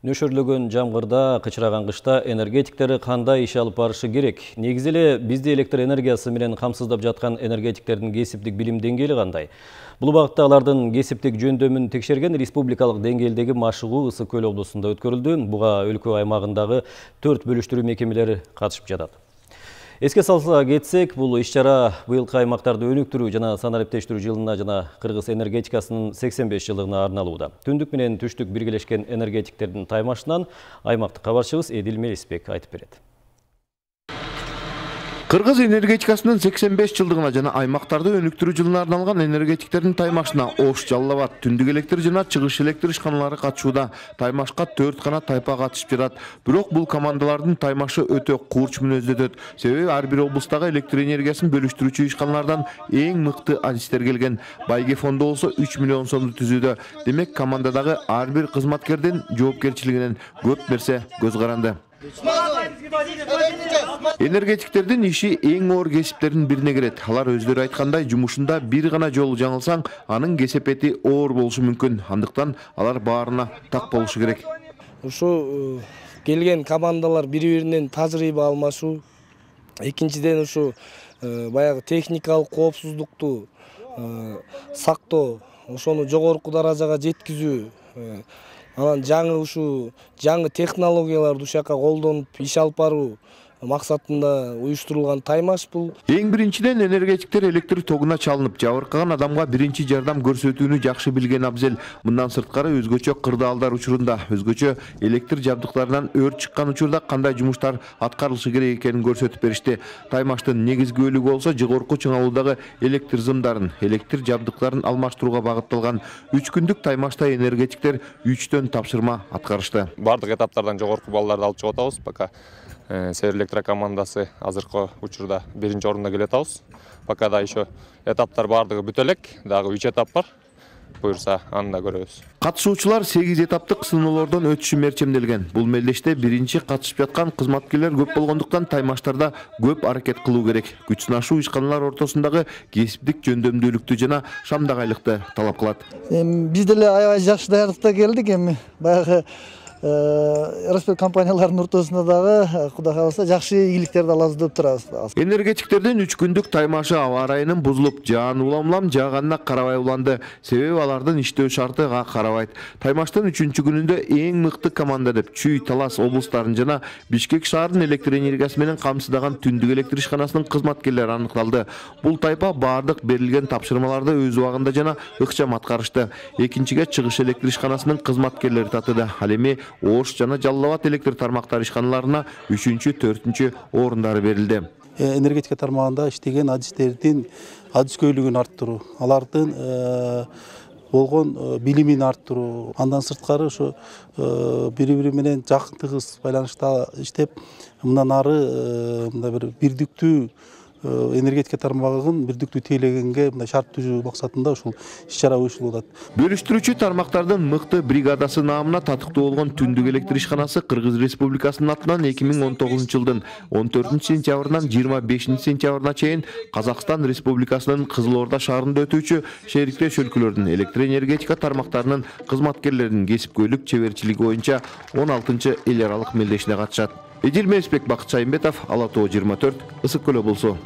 Нөшөрлөгөн жамгырда, кычыраган кышта энергетиктери кандай иш алып барышы керек? Негизи эле бизди электр энергиясы менен камсыздап жаткан энергетиктердин кесиптик билим деңгээли кандай? Бул багытта алардын кесиптик жөндөмүн текшерген республикалык деңгээлдеги машыгуу Ысык Көл облусунда өткөрүлдү. Буга өлкө аймагындагы 4 бөлүштүрүү мекемелери катышып жатат. Эске салса кетсек, бул иш-чара быйылкы аймактарды өнүктүрүү жана санариптештирүү жылына жана кыргыз энергетикасынын 85 жылдыгына арналууда. Түндүк менен түштүк биргелешкен энергетиктердин таймашынан аймактык кабарчыбыз Эдил Мелисбек айтып берет. Кыргыз энергетикасынын 85 жылдыгына жана аймактарды өнүктүрүү жылына арналган энергетиктердин таймашына Ош, Жалал Абад, Түндүк электр жана Чыгыш электр ишканалары катышууда. Таймашка 4 гана тайпа катышып жатат. Бирок бул командалардын таймашы өтө курч мүнөздө өтөт. Себеби ар бир облустагы электр энергиясын бөлүштүрүүчү ишканалардан эң мыкты адистер келген. Байге фонду болсо 3 миллион сомду түзүүдө. Демек командадагы ар бир кызматкердин жоопкерчилигинен көп нерсе көз каранды. Энергетиктердин иши эң оор кесиптердин бирине кирет. Алар өздөрү айткандай, жумушунда бир гана жолу жаңылсаң, анын кесепети оор болушу мүмкүн. Андыктан алар баарына так болушу керек. Ушу келген командалар бири-биринен тажрыйба алмашуу, экинчиден ушу баягы техникалык коопсуздукту сактоо, ошону жогорку даражага жеткизүү, анан жаңы технологияларды ушакка колдонуп иш алып баруу максатында уюштурулган таймаш бул. Эң биринчиден энергетиктер электр тогуна чалынып, жабыркаган адамга биринчи жардам көрсөтүүнү жакшы билген абзел. Мындан сырткары өзгөчө кырдаалдар учурунда, өзгөчө электр жабдыктарынан өрт чыккан учурда кандай жумуштар аткарылышы керек экенин көрсөтүп беришти. Таймаштын негизги бөлүгү болсо жогорку чыңалуудагы электр зымдарын, электр жабдыктарын алмаштырууга багытталган. 3 күндүк таймашта энергетиктер 3төн тапшырма аткарышты. Бардык этаптардан жогорку балларды алып чыгып атабыз. Пока Север электро командасы азыркы учурда 1-чи орунда келе атабыз. Пока да еще этаптар бардыгы бүтө элек, дагы 3 этап бар. Буюрса, аны да көрөбүз. Катышуучулар 8 этаптык сыноолордон өтүшү мерчемделген. Бул мелдеште биринчи катышып жаткан кызматкерлер көп болгондуктан таймаштарда көп аракет кылуу керек. Күч сынашуу ишканалар ортосундагы кесиптик жөндөмдүүлүктү жана шамдагайлыкты талап кылат. Биз деле аябай жакшы даярдыкта келдик. Эми баягы Распет компаниялардын ортосунда дагы Кудай кааласа жакшы ийгиликтерди алабыз деп турабыз. Энергетиктердин 3 күндүк таймашы аба ырайынын бузулуп, жаан улам жааганына карабай уланды. Себеби алардын иштөө шарты карабайт. Таймаштын 3-чү күнүндө эң мыкты команда деп Чүй, Талас облустарын жана Бишкек шаарынын электр энергиясы менен камсыздаган Түндүк электр ишканасынын кызматкерлери аныкталды. Бул тайпа бардык берилген тапшырмаларды өз убагында жана ыкчам аткарышты. Экинчиге Чыгыш электр ишканасынын кызматкерлери татыды. Ал эми Ош жана Жалал Абад электр тармактары ишканаларына 3-чү, 4-чү орундары берилди. Энергетика тармагында иштеген адистердин адискөйлүгүн арттыруу, алардын болгон билимин арттыруу, андан сырткары ошо бири-бири менен жакын тыгыз байланышта иштеп, мындан ары мындай бир бирдиктүү энергетика тармагын бирдиктүү тейлегенге мындай шарт түзүү максатында ушул иш-чара уюштурулат. Бөлүштүрүүчү тармактардын мыкты бригадасы наамына татыктуу болгон Түндүк электр ишканасы Кыргыз Республикасынын атынан 2019 жылдын 14 сентябрынан 25 сентябрына чейин Казакстан Республикасынын Кызыл Орда шаарында өтүүчү шериктеш өлкөлөрдүн электр энергетика тармактарынын кызматкерлеринин кесипкөйлүк чеберчилиги боюнча 16-чы эл аралык мелдешине катышат. Эдил Мелисбек, Бакыт Шайымбетов, Ала Тоо 24, Ысык Көл облусу.